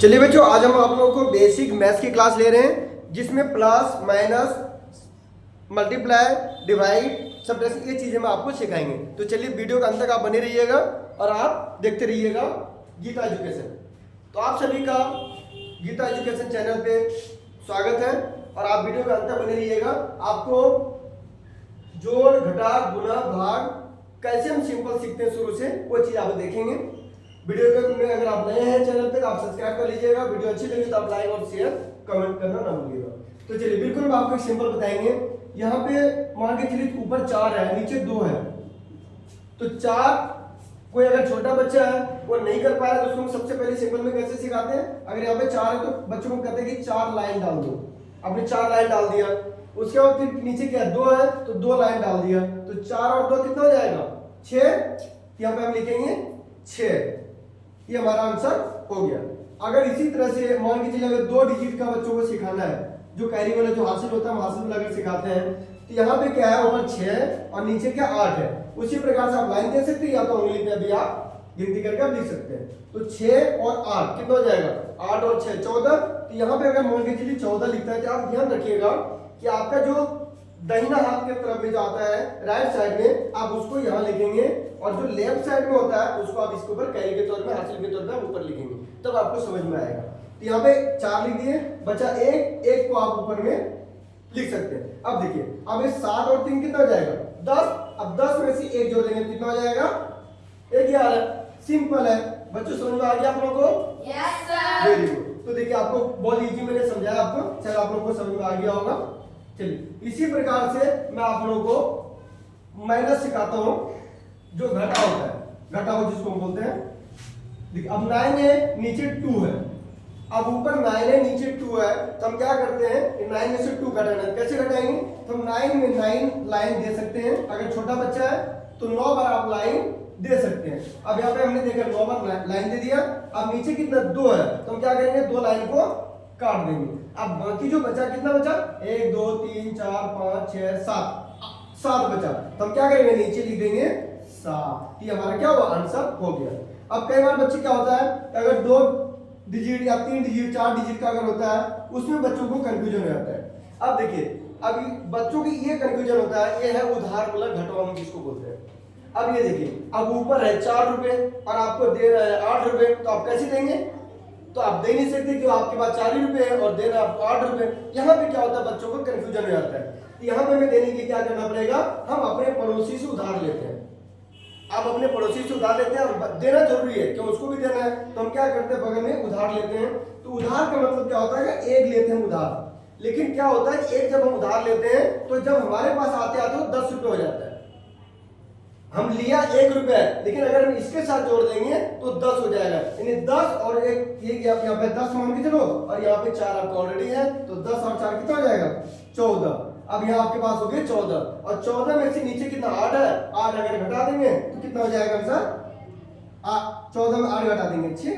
चलिए बच्चों, आज हम आप लोगों को बेसिक मैथ्स की क्लास ले रहे हैं जिसमें plus minus multiply divide subtraction ये चीजें हम आपको सिखाएंगे। तो चलिए वीडियो के अंत तक आप बने रहिएगा और आप देखते रहिएगा गीता एजुकेशन। तो आप सभी का गीता एजुकेशन चैनल पे स्वागत है और आप वीडियो के अंत तक बने रहिएगा। आपको जोड़ घटा गुना भाग कैसे हम सिंपल सीखते हैं शुरू से वो चीज आप देखेंगे। वीडियो में अगर आप नए हैं चैनल पे तो आप सब्सक्राइब कर लीजिएगा। वीडियो अच्छी लगी तो आप लाइक और शेयर कमेंट करना ना भूलिएगा। तो चलिए बिल्कुल हम आपको एक सिंपल बताएंगे। यहाँ पे मान के चलिए ऊपर 4 है नीचे 2 है, तो 4 कोई अगर छोटा बच्चा है वो नहीं कर पाया तो उसको हम सबसे पहले सिंपल में कैसे सिखाते हैं। अगर यहाँ पे 4 है तो बच्चों को कहते हैं कि 4 लाइन डाल दो। आपने 4 लाइन डाल दिया, उसके बाद फिर नीचे क्या 2 है तो 2 लाइन डाल दिया, तो 4 और 2 कितना हो जाएगा 6। यहाँ पे हम लिखेंगे 6। ये हमारा आंसर हो गया। अगर इसी तरह से मान के चलिए अगर 2 डिजिट का बच्चों को सिखाना है, जो कैरी वाला जो हासिल होता है हम हासिल अगर सिखाते हैं, तो यहाँ पे क्या है ऊपर 6 और नीचे क्या 8 है। उसी प्रकार से आप लाइन दे सकते हैं या तो उंगली पे अभी आप गिनती करके आप लिख सकते हैं। तो 6 और 8 कितना हो जाएगा 8 और 6 14। तो यहाँ पे अगर मान के चलिए 14 लिखता है तो आप ध्यान रखिएगा कि आपका जो दाहिना हाथ के तरफ में जो आता है राइट साइड में आप उसको यहाँ लिखेंगे और जो लेफ्ट साइड में होता है उसको आप इसके ऊपर कैरी के तौर में हासिल के तौर पे ऊपर लिखेंगे, तब आपको समझ में आएगा। तो यहाँ पे 4 लिख दिए, बचा 1 को आप ऊपर में लिख सकते हैं। अब देखिए अब ये 7 और 3 कितना हो जाएगा 10। अब 10 में से 1 जोड़ देंगे कितना हो जाएगा 11। सिंपल है बच्चों, समझ में आ गया आप लोगों को? Yes sir. Very good. तो देखिए आपको बहुत इजी मैंने समझाया आपको, चलो आप लोगों को समझ में आ गया होगा। चलिए इसी प्रकार से मैं आप लोगों को माइनस सिखाता हूं, जो घटा होता है, घटा हो जिसको हम बोलते हैं। देखिए अब 9 है नीचे 2 है, अब ऊपर 9 है नीचे 2 है, तो हम क्या करते हैं 9 में से 2 घटाना। कैसे घटाएंगे तो हम 9 में 9 लाइन दे सकते हैं। अगर छोटा बच्चा है तो 9 बार आप लाइन दे सकते हैं। अब यहाँ पे हमने देखा 9 बार लाइन दे दिया। अब नीचे कितना 2 है तो हम क्या करेंगे 2 लाइन को काट देंगे। अब बाकी जो बचा कितना बचा 1 2 3 4 5 6 7 बचा, तो हम क्या करेंगे नीचे लिख देंगे 7। ये हमारा क्या हुआ आंसर हो गया। अब कई बार बच्चे क्या होता है अगर 2 डिजिट या 3 डिजिट 4 डिजिट का अगर होता है उसमें बच्चों को कंफ्यूजन हो जाता है। अब देखिए अभी बच्चों की ये कंफ्यूजन होता है, ये है उधार वाला घटाओ हम जिसको बोलते हैं। अब ये देखिए अब ऊपर है 4 रुपए और आपको दे रहा है 8 रुपए, तो आप कैसे देंगे? तो आप दे नहीं सकते क्यों, आपके पास 4 ही रुपए है और दे रहे हैं आपको 8 रुपए। यहाँ पे क्या होता है बच्चों को कंफ्यूजन हो जाता है। यहाँ पे हमें देने के लिए क्या करना पड़ेगा, हम अपने पड़ोसी से उधार लेते हैं। आप अपने पड़ोसी से उधार लेते हैं और देना जरूरी है क्यों, उसको भी देना है, तो हम क्या करते हैं बगल में उधार लेते हैं। तो उधार का मतलब क्या होता है कि 1 लेते हैं उधार, लेकिन क्या होता है 1 जब हम उधार लेते हैं तो जब हमारे पास आते आते 10 रुपए हो जाता है। हम लिया 1 रुपए, लेकिन अगर हम इसके साथ जोड़ देंगे तो 10 हो जाएगा, यानी 10 और 1 ये यहाँ पे 10 मान के चलो और यहाँ पे 4 आपका ऑलरेडी है, तो 10 और 4 कितना हो जाएगा 14। अब यहाँ आपके पास हो गए 14 और 14 में से नीचे कितना 8 है, 8 अगर घटा देंगे तो कितना हो जाएगा आंसर 14 में 8 घटा देंगे 6।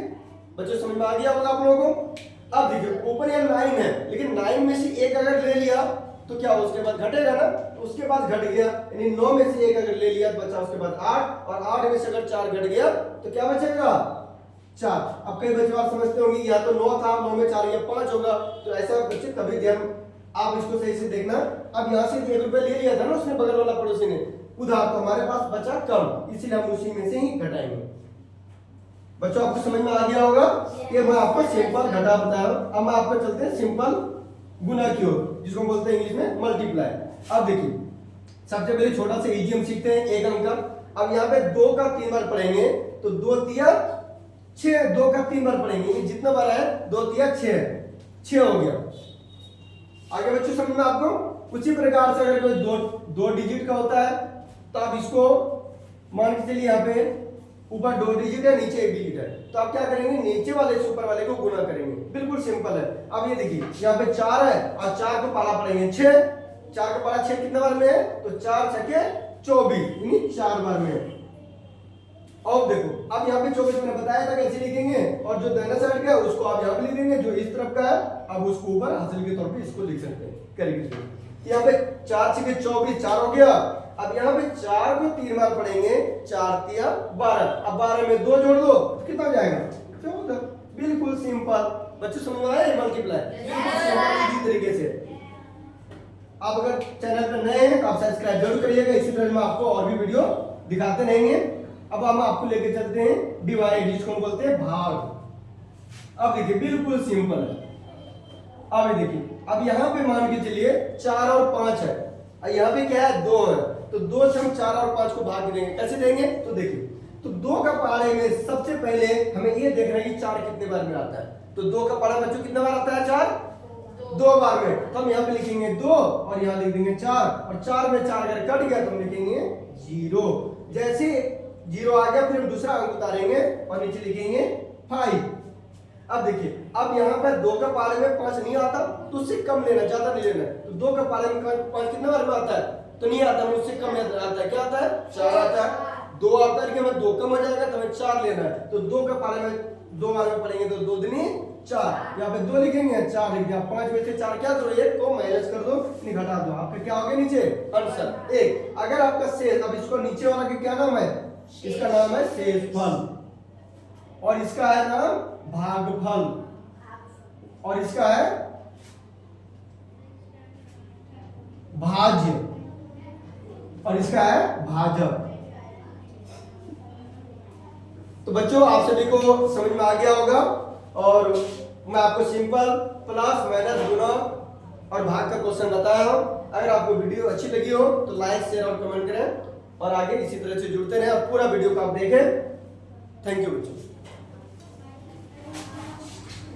बच्चों समझ में आ गया होगा आप लोगों को? अब देखिए ऊपर यहाँ 9 है, लेकिन 9 में से 1 अगर ले लिया तो क्या उसके बाद घटेगा ना, तो उसके बाद घट गया, यानी 9 में से 1 अगर ले लिया तो बचा उसके बाद 8 और 8 में से अगर 4 घट गया तो क्या बचेगा 4। अब कई बच्चे आप समझते होंगे या तो 9 था 9 में 4 या 5 होगा, तो ऐसा बच्चे तभी ध्यान आप इसको सही से देखना। अब यहाँ से 1 रुपए ले लिया था ना उसने बगल वाला पड़ोसी ने उधार, तो हमारे पास बचा कम, इसीलिए हम उसी में से ही घटाएंगे। बच्चों आपको समझ में आ गया होगा? ये मैं आपको सिंपल घटा बताया। अब मैं आपको चलते हैं सिंपल गुना की ओर, जिसको बोलते हैं इंग्लिश में मल्टीप्लाई। अब देखिए सबसे पहले छोटा सा इजी हम सीखते हैं 1 अंक का। अब यहाँ पे 2 का 3 बार पढ़ेंगे तो 2 तिया 6, 2 का 3 बार पढ़ेंगे, जितना बार है 2 तिया 6 हो गया। आगे बच्चों समझ में आपको? उसी प्रकार से अगर कोई 2 डिजिट का होता है तो आप इसको मान के चलिए यहाँ पे ऊपर 2 डिजिट है नीचे 1 डिजिट है, तो आप क्या करेंगे नीचे वाले से ऊपर वाले को गुना करेंगे। बिल्कुल सिंपल है। अब ये देखिए यहाँ पे 4 है और 4 को पाला पड़ेंगे 6, 4 का पाला 6 कितने बार में है तो 4 छके 24, यानी 4 बार में। अब देखो अब यहाँ पे 24 मैंने बताया था कैसे लिखेंगे, और जो दाहिना साइड का है उसको आप यहाँ पे लिख देंगे, जो इस तरफ का है अब उसको ऊपर हासिल के तौर पे इसको लिख सकते हैं करेंगे। यहाँ पे 4 छके 24 4 हो गया। अब यहाँ पे 4 को 3 बार पढ़ेंगे, 4 तिया 12, अब 12 में 2 जोड़ दो कितना हो जाएगा 14। बिल्कुल सिंपल। सिंपल। बच्चों समझ में आया मल्टीप्लाई इसी तरीके से। आप अगर चैनल पर नए हैं तो आप सब्सक्राइब जरूर करिएगा, इसी तरह मैं आपको और भी वीडियो दिखाते रहेंगे। अब हम आपको लेके चलते हैं डिवाइड, जिसको हम बोलते हैं भाग। अब देखिए बिल्कुल सिंपल है। अब देखिए, अब यहाँ पे मान के चलिए 4 और 5 है, और यहाँ पे क्या है 2 है, तो 2 से हम 4 और 5 को भाग देंगे। कैसे देंगे तो देखिए, तो 2 का पारे में सबसे पहले हमें ये देखना है कि 4 कितने बार में आता है। तो 2 का पारा बच्चों कितने बार आता है 4 2 बार में। तो हम यहाँ पे लिखेंगे 2 और यहाँ लिख देंगे 4, और 4 में 4 अगर कट गया तो हम लिखेंगे 0। जैसे 0 आ गया फिर हम दूसरा अंक उतारेंगे और नीचे लिखेंगे 5। अब देखिए, अब यहाँ पर 2 का पारे में 5 नहीं आता तो उससे कम लेना, ज्यादा नहीं लेना है। तो 2 का पारे में 5 कितने बार में आता है तो नहीं आता, उससे कम आता है। क्या आता है 4 आता है। 2 आता है कि हमें 2 कम हो जाएगा तो हमें 4 लेना है। तो 2 का पारे में 2 बार में पढ़ेंगे तो 2 दूनी 4, यहाँ पे 2 लिखेंगे 4 लिख दिया। 5 में से 4 क्या करो 1 को माइनस कर दो, नहीं घटा दो, आपका क्या हो गया नीचे आंसर 1। अगर आपका शेष, अब इसको नीचे वाला का क्या नाम है, इसका नाम है शेषफल, और इसका है नाम भागफल, और इसका है भाज्य, और इसका है भाजक। तो बच्चों आप सभी को समझ में आ गया होगा, और मैं आपको सिंपल प्लस माइनस गुणा और भाग का क्वेश्चन बताया हूं। अगर आपको वीडियो अच्छी लगी हो तो लाइक शेयर और कमेंट करें, और आगे इसी तरह से जुड़ते रहें और पूरा वीडियो को आप देखें। थैंक यू बच्चों।